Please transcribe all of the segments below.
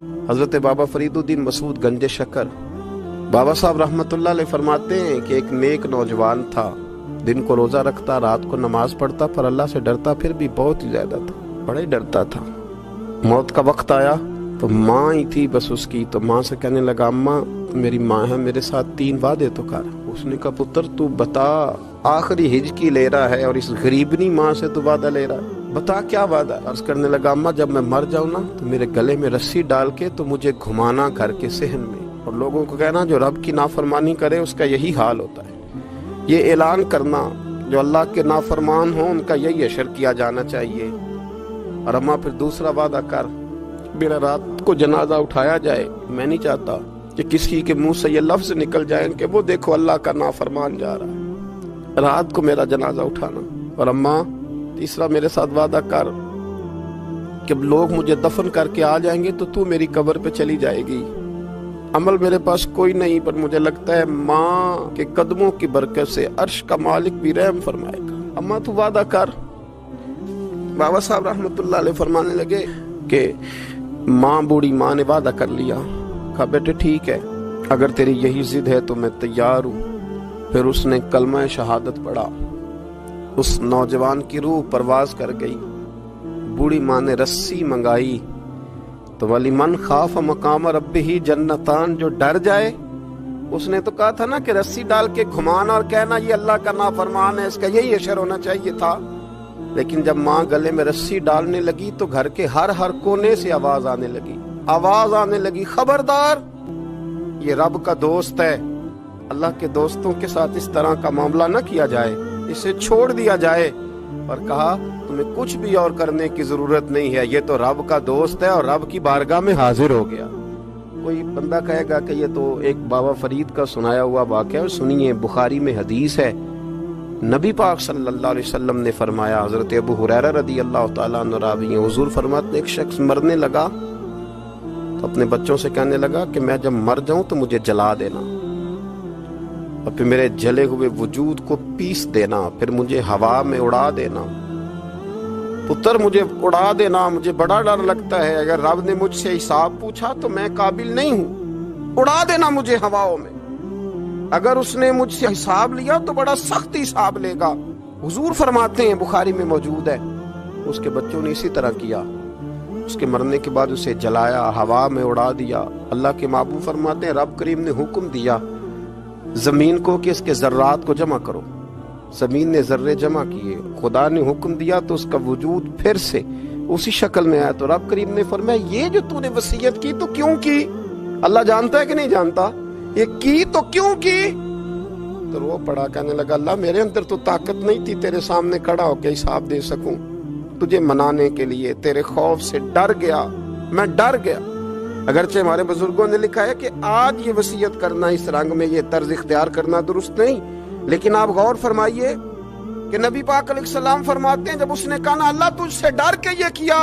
حضرت بابا فریدالدین مسعود گنج شکر بابا صاحب رحمتullah علیہ فرماتے ہیں کہ ایک نیک نوجوان تھا، دن کو روزہ رکھتا، رات کو نماز پڑھتا، پر اللہ سے ڈرتا پھر بھی بہت ہی زیادہ تھا، بڑا ہی ڈرتا تھا۔ موت کا وقت آیا تو ماں ہی تھی بس اس کی، تو ماں سے کہنے لگا اماں میری ماں ہے، میرے ساتھ 3 وعدے تو کر۔ اس نے کہا پتر تو بتا، آخری ہج کی لے رہا ہے اور اس غریبنی ماں سے تو وعدہ لے رہا ہے، بتا کیا وعدہ۔ عرض کرنے لگا اماں جب میں مر جاؤں نا تو میرے گلے میں رسی ڈال کے تو مجھے گھمانا گھر کے صحن میں، اور لوگوں کو کہنا جو رب کی نافرمانی کرے اس کا یہی حال ہوتا ہے۔ یہ اعلان کرنا جو اللہ کے نافرمان ہوں ان کا یہی اشر کیا جانا چاہیے۔ اور اماں پھر دوسرا وعدہ کر، میرا رات کو جنازہ اٹھایا جائے، میں نہیں چاہتا کہ کسی کے منہ سے یہ لفظ نکل جائیں کہ وہ دیکھو اللہ کا نافرمان جا رہا ہے، رات کو میرا جنازہ اٹھانا۔ اور اماں تیسرا میرے ساتھ وعدہ کر کہ لوگ مجھے دفن کر کے آ جائیں گے تو میری قبر پہ چلی جائے گی۔ عمل میرے پاس کوئی نہیں، پر مجھے لگتا ہے ماں کے قدموں کی برکت سے عرش کا مالک بھی رحم فرمائے گا، اماں تو وعدہ کر۔ بابا صاحب رحمتullah علیہ فرمانے لگے کہ ماں بوڑھی ماں نے وعدہ کر لیا، کہا بیٹے ٹھیک ہے اگر تیری یہی ضد ہے تو میں تیار ہوں۔ پھر اس نے کلمہ شہادت پڑھا، اس نوجوان کی روح پرواز کر گئی۔ بوڑھی ماں نے رسی منگائی تو وَلِمَنْ خَافَ مَقَامَ رَبِّهِ جنتان، جو ڈر جائے، اس نے تو کہا تھا نا کہ رسی ڈال کے گھمانا اور کہنا یہ اللہ کا نافرمان ہے، اس کا یہی اشر ہونا چاہیے تھا۔ لیکن جب ماں گلے میں رسی ڈالنے لگی تو گھر کے ہر کونے سے آواز آنے لگی، خبردار یہ رب کا دوست ہے، اللہ کے دوستوں کے ساتھ اس طرح کا معاملہ نہ کیا جائے، اسے چھوڑ دیا جائے۔ اور کہا تمہیں کچھ بھی اور کرنے کی ضرورت نہیں ہے، یہ تو رب کا دوست ہے اور رب کی بارگاہ میں حاضر ہو گیا۔ کوئی بندہ کہے گا کہ یہ تو ایک بابا فرید کا سنایا ہوا واقعہ ہے، سنیے بخاری میں حدیث ہے، نبی پاک صلی اللہ علیہ وسلم نے فرمایا، حضرت ابو ہریرہ رضی اللہ تعالیٰ عنہ راوی ہیں، حضور فرماتے ہیں ایک شخص مرنے لگا تو اپنے بچوں سے کہنے لگا کہ میں جب مر جاؤں تو مجھے جلا دینا، اور پھر میرے جلے ہوئے وجود کو پیس دینا، پھر مجھے ہوا میں اڑا دینا۔ پتر مجھے اڑا دینا، مجھے بڑا ڈر لگتا ہے، اگر رب نے مجھ سے حساب پوچھا تو میں قابل نہیں ہوں، اڑا دینا مجھے ہواؤں میں، اگر اس نے مجھ سے حساب لیا تو بڑا سخت حساب لے گا۔ حضور فرماتے ہیں بخاری میں موجود ہے، اس کے بچوں نے اسی طرح کیا، اس کے مرنے کے بعد اسے جلایا، ہوا میں اڑا دیا۔ اللہ کے محبوب فرماتے ہیں رب کریم نے حکم دیا زمین کو کہ اس کے ذرات کو جمع کرو، زمین نے ذرے جمع کیے، خدا نے حکم دیا تو اس کا وجود پھر سے اسی شکل میں آیا۔ تو رب کریم نے فرمایا یہ جو تو نے وصیت کی تو کیوں کی؟ اللہ جانتا ہے کہ نہیں جانتا؟ یہ کی تو کیوں کی؟ تو وہ پڑا کہنے لگا اللہ میرے اندر تو طاقت نہیں تھی تیرے سامنے کھڑا ہو کے حساب دے سکوں، تجھے منانے کے لیے تیرے خوف سے ڈر گیا، میں ڈر گیا۔ اگرچہ ہمارے بزرگوں نے لکھا ہے کہ آج یہ وصیت کرنا، اس رنگ میں یہ طرز اختیار کرنا درست نہیں، لیکن آپ غور فرمائیے کہ نبی پاک علیہ السلام فرماتے ہیں جب اس نے کہا نا اللہ تجھ سے ڈر کے یہ کیا،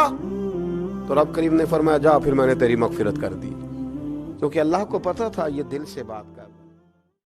تو رب کریم نے فرمایا جا پھر میں نے تیری مغفرت کر دی، کیونکہ اللہ کو پتا تھا یہ دل سے بات